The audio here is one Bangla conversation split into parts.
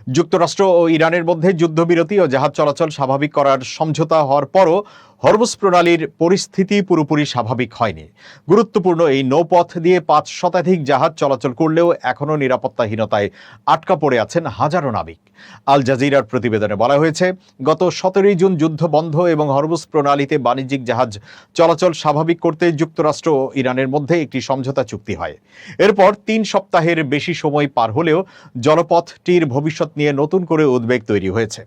যুক্তরাষ্ট্র ও ইরানের মধ্যে যুদ্ধবিরতি ও জাহাজ চলাচল স্বাভাবিক করার সমঝোতা হওয়ার পরও হরমুজ প্রণালীর পরিস্থিতি পুরোপুরি স্বাভাবিক হয়নি। গুরুত্বপূর্ণ এই নৌপথ দিয়ে ৫ শতাধিক জাহাজ চলাচল করলেও এখনও নিরাপত্তাহীনতায় আটকা পড়ে আছেন হাজারো নাবিক। আল জাজিরার প্রতিবেদনে বলা হয়েছে, গত ১৭ জুন যুদ্ধ বন্ধ এবং হরমুজ প্রণালীতে বাণিজ্যিক জাহাজ চলাচল স্বাভাবিক করতে যুক্তরাষ্ট্র ও ইরানের মধ্যে একটি সমঝোতা চুক্তি হয়। এরপর ৩ সপ্তাহের বেশি সময় পার হলেও জলপথটির ভবিষ্যৎ নিয়ে নতুন করে উদ্বেগ তৈরি হয়েছে।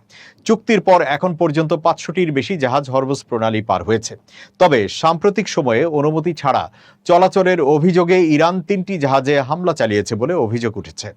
চুক্তির পর এখন পর্যন্ত ৫০০টির বেশি জাহাজ হরমুজ প্রণালী পার হয়েছে। তবে সাম্প্রতিক সময়ে অনুমতি ছাড়া চলাচলের অভিযোগে ইরান ৩টি জাহাজে হামলা চালিয়েছে বলে অভিযোগ উঠেছে।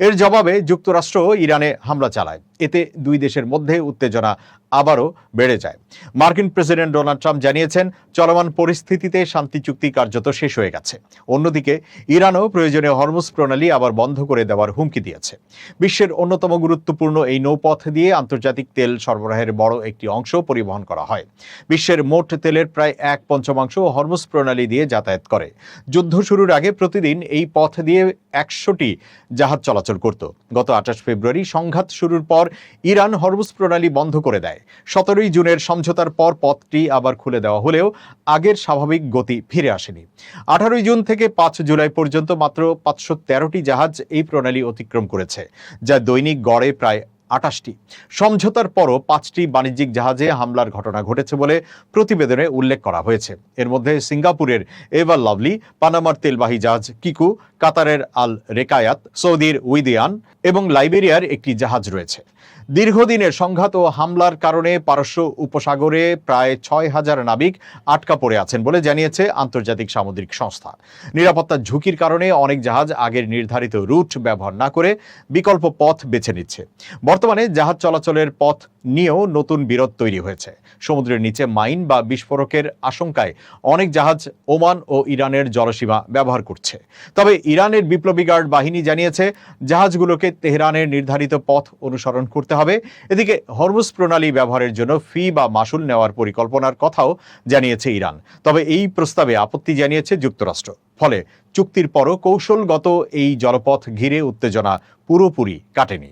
এর জবাবে যুক্তরাষ্ট্র ইরানে হামলা চালায়। এতে দুই দেশের মধ্যে উত্তেজনা আবারও বেড়ে যায়। মার্কিন প্রেসিডেন্ট ডোনাল্ড ট্রাম্প জানিয়েছেন, চলমান পরিস্থিতিতে শান্তি চুক্তি কার্যত শেষ হয়ে গেছে। অন্যদিকে ইরানও প্রয়োজনে হরমুজ প্রণালী আবার বন্ধ করে দেওয়ার হুমকি দিয়েছে। বিশ্বের অন্যতম গুরুত্বপূর্ণ এই নৌপথ দিয়ে আন্তর্জাতিক তেল সরবরাহের বড় একটি অংশ পরিবহন করা হয়। বিশ্বের মোট তেলের প্রায় ১/৫ হরমুজ প্রণালী দিয়ে যাতায়াত করে। যুদ্ধ শুরুর আগে প্রতিদিন এই পথ দিয়ে ১০০টি জাহাজ চলাচল করত। গত ২৮ ফেব্রুয়ারি সংঘাত শুরুর পর ইরান হরমুজ প্রণালী বন্ধ করে দেয়। ১৭ জুনের সমঝোতার পর পথটি আবার খুলে দেওয়া হলেও আগের স্বাভাবিক গতি ফিরে আসেনি। ১৮ জুন থেকে ৫ জুলাই পর্যন্ত মাত্র ৫১৩টি জাহাজ এই প্রণালী অতিক্রম করেছে, যা দৈনিক গড়ে প্রায় ২৮টি। সমঝোতার পরও ৫টি বাণিজ্যিক জাহাজে হামলার ঘটনা ঘটেছে বলে প্রতিবেদনে উল্লেখ করা হয়েছে। এর মধ্যে সিঙ্গাপুরের এভার লাভলি, পানামার তেলবাহী জাহাজ কিকু, কাতারের আল রেকায়াত, সৌদির উইদিয়ান এবং লাইবেরিয়ার একটি জাহাজ রয়েছে। দীর্ঘদিনের সংঘাত ও হামলার কারণে পারস্য উপসাগরে প্রায় ৬,০০০ নাবিক আটকা পড়ে আছেন বলে জানিয়েছে আন্তর্জাতিক সামুদ্রিক সংস্থা। নিরাপত্তার ঝুঁকির কারণে অনেক জাহাজ আগের নির্ধারিত রুট ব্যবহার না করে বিকল্প পথ বেছে নিচ্ছে। বর্তমানে জাহাজ চলাচলের পথ নিয়েও নতুন বিরোধ তৈরি হয়েছে। সমুদ্রের নিচে মাইন বা বিস্ফোরকের আশঙ্কায় অনেক জাহাজ ওমান ও ইরানের জলসীমা ব্যবহার করছে। তবে ইরানের বিপ্লবী গার্ড বাহিনী জানিয়েছে, জাহাজগুলোকে তেহরানের নির্ধারিত পথ অনুসরণ করতে হবে। এদিকে হরমুজ প্রণালী ব্যবহারের জন্য ফি বা মাসুল নেওয়ার পরিকল্পনার কথাও জানিয়েছে ইরান। তবে এই প্রস্তাবে আপত্তি জানিয়েছে যুক্তরাষ্ট্র। ফলে চুক্তির পরও কৌশলগত এই জলপথ ঘিরে উত্তেজনা পুরোপুরি কাটেনি।